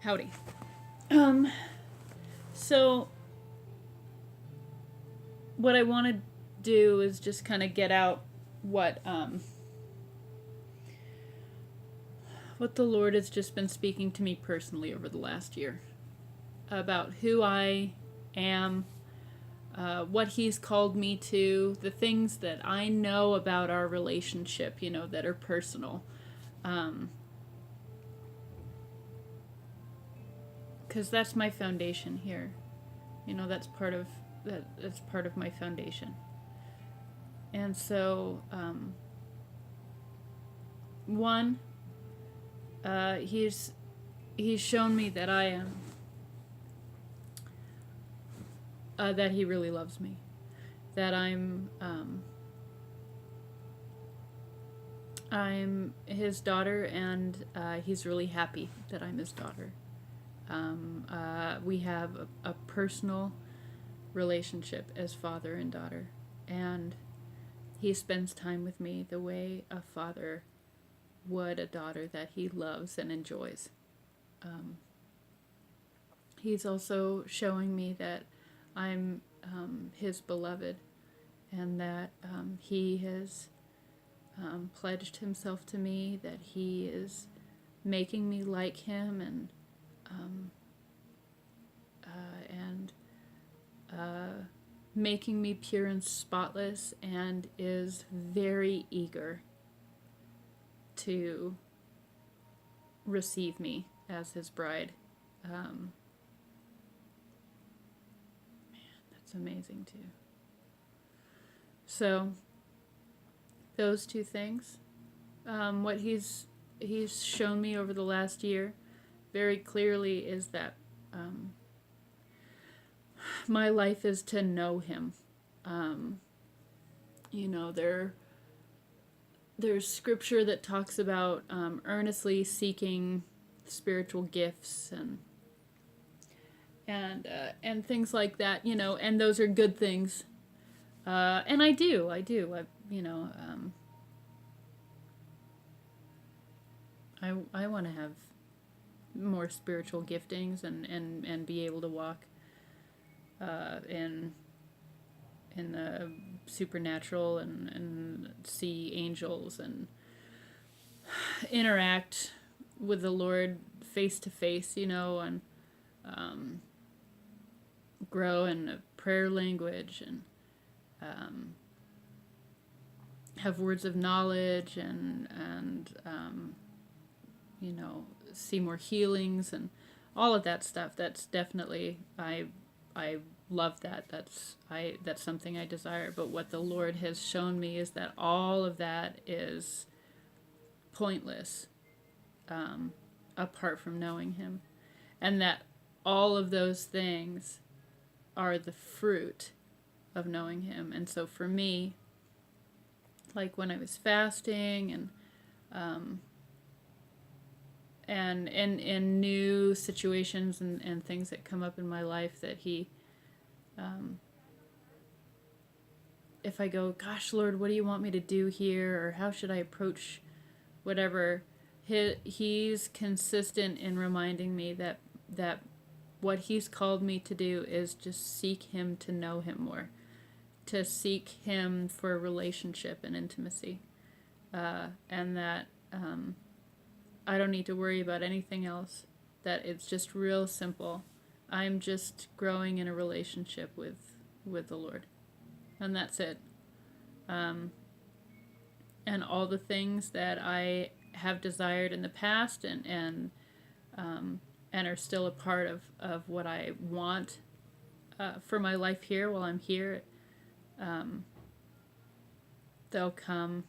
Howdy. So what I want to do is just kind of get out what the Lord has just been speaking to me personally over the last year about who I am, what He's called me to, the things that I know about our relationship, that are personal. Because that's my foundation here. That's part of that's part of my foundation. And so, one, he's shown me that I am that He really loves me, that I'm His daughter, and He's really happy that I'm His daughter. We have a personal relationship as father and daughter, and He spends time with me the way a father would a daughter that he loves and enjoys. He's also showing me that I'm His beloved, and that He has pledged Himself to me, that He is making me like Him, and making me pure and spotless, and is very eager to receive me as His bride. Man, that's amazing too. So those two things, what he's shown me over the last year very clearly is that my life is to know Him. There's scripture that talks about earnestly seeking spiritual gifts and things like that, and those are good things. And I do. I want to have more spiritual giftings and be able to walk in the supernatural and see angels and interact with the Lord face to face, and grow in a prayer language, and have words of knowledge, and see more healings and all of that stuff. That's definitely, I love that. That's something I desire. But what the Lord has shown me is that all of that is pointless apart from knowing Him, and that all of those things are the fruit of knowing Him. And so for me, like when I was fasting and in new situations and things that come up in my life, that He, if I go, gosh, Lord, what do you want me to do here, or how should I approach whatever, He's consistent in reminding me that what He's called me to do is just seek Him, to know Him more, to seek Him for a relationship and intimacy, and that I don't need to worry about anything else, that it's just real simple. I'm just growing in a relationship with the Lord, and that's it. And all the things that I have desired in the past and are still a part of what I want for my life here while I'm here, they'll come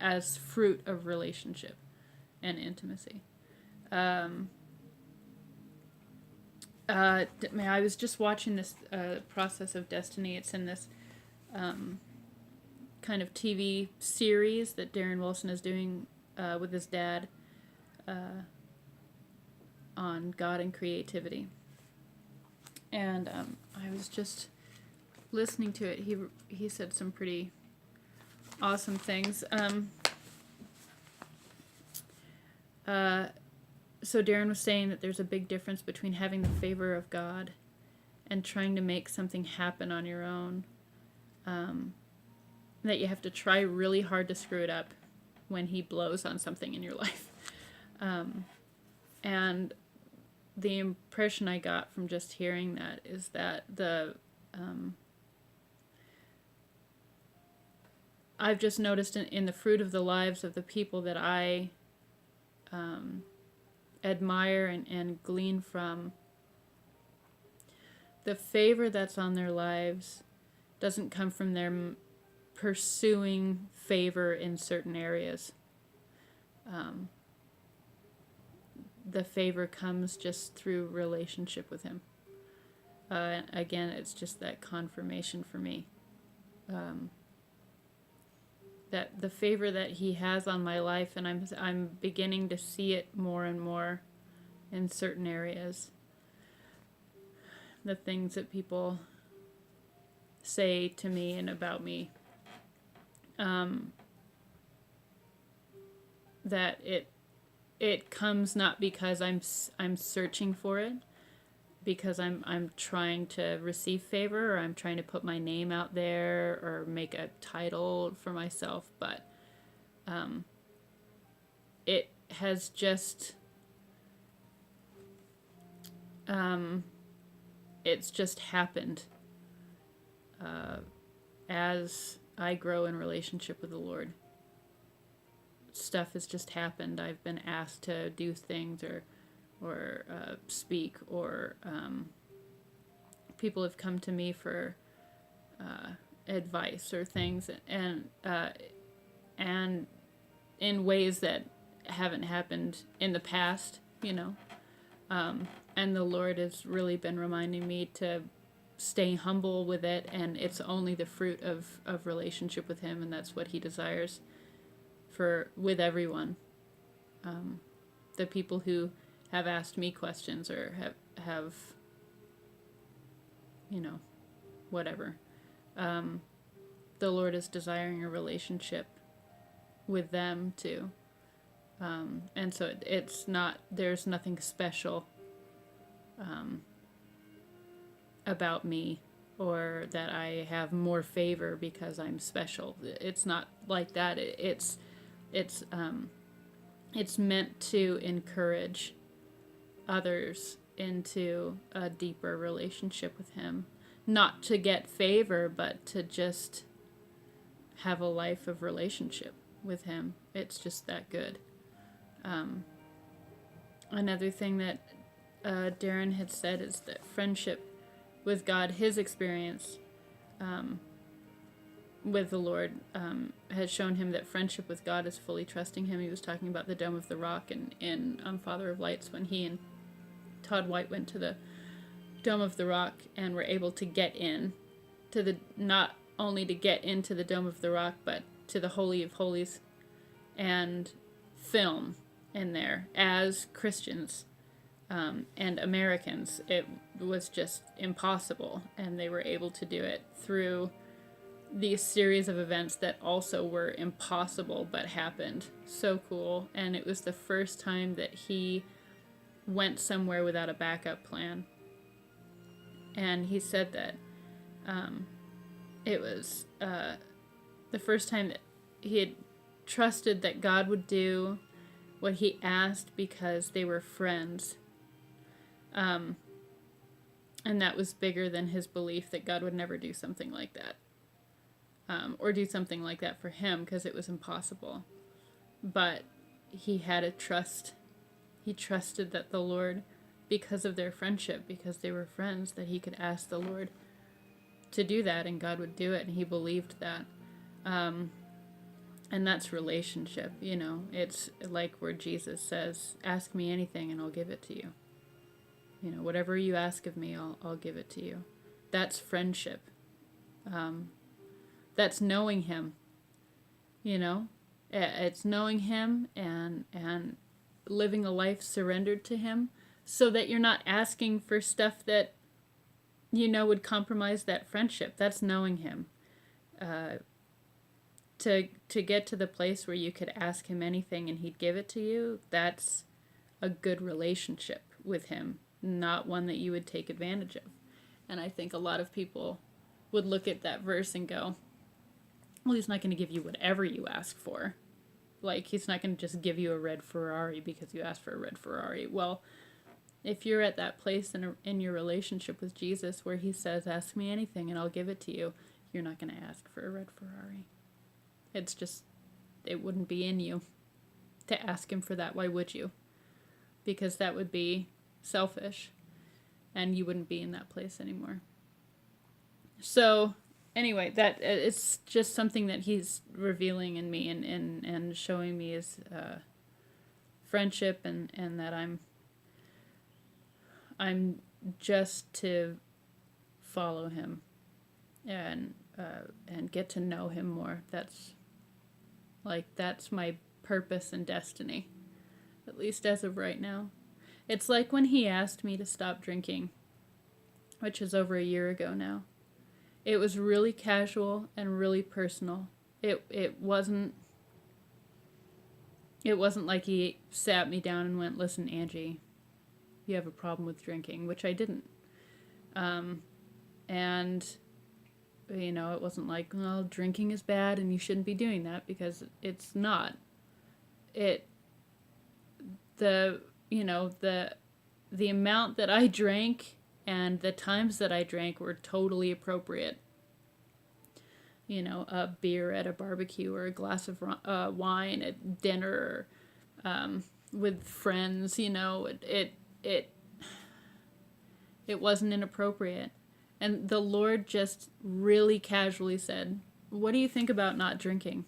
as fruit of relationship and intimacy. I was just watching this Process of Destiny. It's in this kind of TV series that Darren Wilson is doing with his dad on God and creativity. And I was just listening to it. He said some pretty awesome things. so Darren was saying that there's a big difference between having the favor of God and trying to make something happen on your own. That you have to try really hard to screw it up when he blows on something in your life. And the impression I got from just hearing that is that I've just noticed in the fruit of the lives of the people that I admire and glean from, the favor that's on their lives doesn't come from their pursuing favor in certain areas. The favor comes just through relationship with him. Again, it's just that confirmation for me. That the favor that he has on my life, and I'm beginning to see it more and more in certain areas. The things that people say to me and about me, that it comes not because I'm searching for it, because I'm trying to receive favor, or I'm trying to put my name out there or make a title for myself, but it has just it's just happened as I grow in relationship with the Lord. Stuff has just happened. I've been asked to do things or speak, or people have come to me for advice or things, and in ways that haven't happened in the past, and the Lord has really been reminding me to stay humble with it, and it's only the fruit of relationship with him, and that's what he desires with everyone. The people who have asked me questions or have whatever. The Lord is desiring a relationship with them too. And so it's not, there's nothing special about me, or that I have more favor because I'm special. It's not like that. It's meant to encourage others into a deeper relationship with him. Not to get favor, but to just have a life of relationship with him. It's just that good. Another thing that Darren had said is that friendship with God, his experience with the Lord has shown him that friendship with God is fully trusting him. He was talking about the Dome of the Rock in Father of Lights, when he and Todd White went to the Dome of the Rock and were able to get in to not only to get into the Dome of the Rock, but to the Holy of Holies and film in there as Christians and Americans. It was just impossible, and they were able to do it through these series of events that also were impossible but happened. So cool. And it was the first time that he went somewhere without a backup plan. And he said that it was the first time that he had trusted that God would do what he asked because they were friends. And that was bigger than his belief that God would never do something like that. Or do something like that for him, because it was impossible. But he had a trust. He trusted that the Lord, because of their friendship, because they were friends, that he could ask the Lord to do that, and God would do it, and he believed that. And that's relationship, It's like where Jesus says, ask me anything and I'll give it to you. Whatever you ask of me, I'll give it to you. That's friendship. That's knowing him. It's knowing him and living a life surrendered to him, so that you're not asking for stuff that would compromise that friendship. That's knowing him. To get to the place where you could ask him anything and he'd give it to you, that's a good relationship with him, not one that you would take advantage of. And I think a lot of people would look at that verse and go, well, he's not going to give you whatever you ask for. Like, he's not going to just give you a red Ferrari because you asked for a red Ferrari. Well, if you're at that place in your relationship with Jesus where he says, ask me anything and I'll give it to you, you're not going to ask for a red Ferrari. It's just, it wouldn't be in you to ask him for that. Why would you? Because that would be selfish and you wouldn't be in that place anymore. So anyway, that it's just something that he's revealing in me and showing me his friendship and that I'm just to follow him and get to know him more. That's my purpose and destiny, at least as of right now. It's like when he asked me to stop drinking, which is over a year ago now. It was really casual and really personal. It wasn't like he sat me down and went, listen, Angie, you have a problem with drinking, which I didn't. And, you know, it wasn't like, well, drinking is bad and you shouldn't be doing that, because it's not. The amount that I drank and the times that I drank were totally appropriate. You know, a beer at a barbecue or a glass of wine at dinner, with friends. You know, it wasn't inappropriate. And the Lord just really casually said, "What do you think about not drinking?"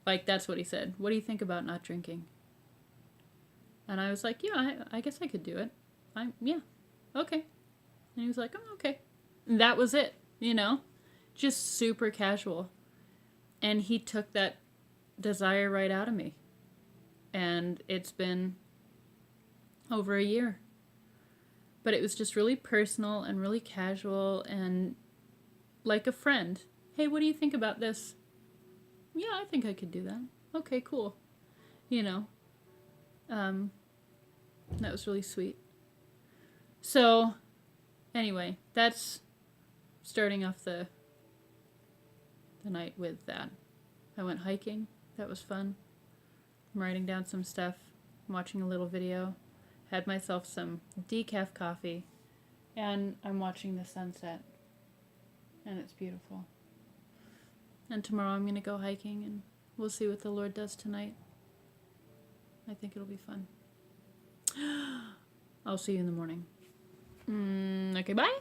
Like, that's what he said. "What do you think about not drinking?" And I was like, yeah, I guess I could do it. Yeah, okay. And he was like, oh, okay. And that was it, you know? Just super casual. And he took that desire right out of me. And it's been over a year. But it was just really personal and really casual and like a friend. Hey, what do you think about this? Yeah, I think I could do that. Okay, cool. You know? That was really sweet. So, anyway, that's starting off the night with that. I went hiking. That was fun. I'm writing down some stuff. I'm watching a little video. Had myself some decaf coffee. And I'm watching the sunset. And it's beautiful. And tomorrow I'm going to go hiking and we'll see what the Lord does tonight. I think it'll be fun. I'll see you in the morning. Okay, bye.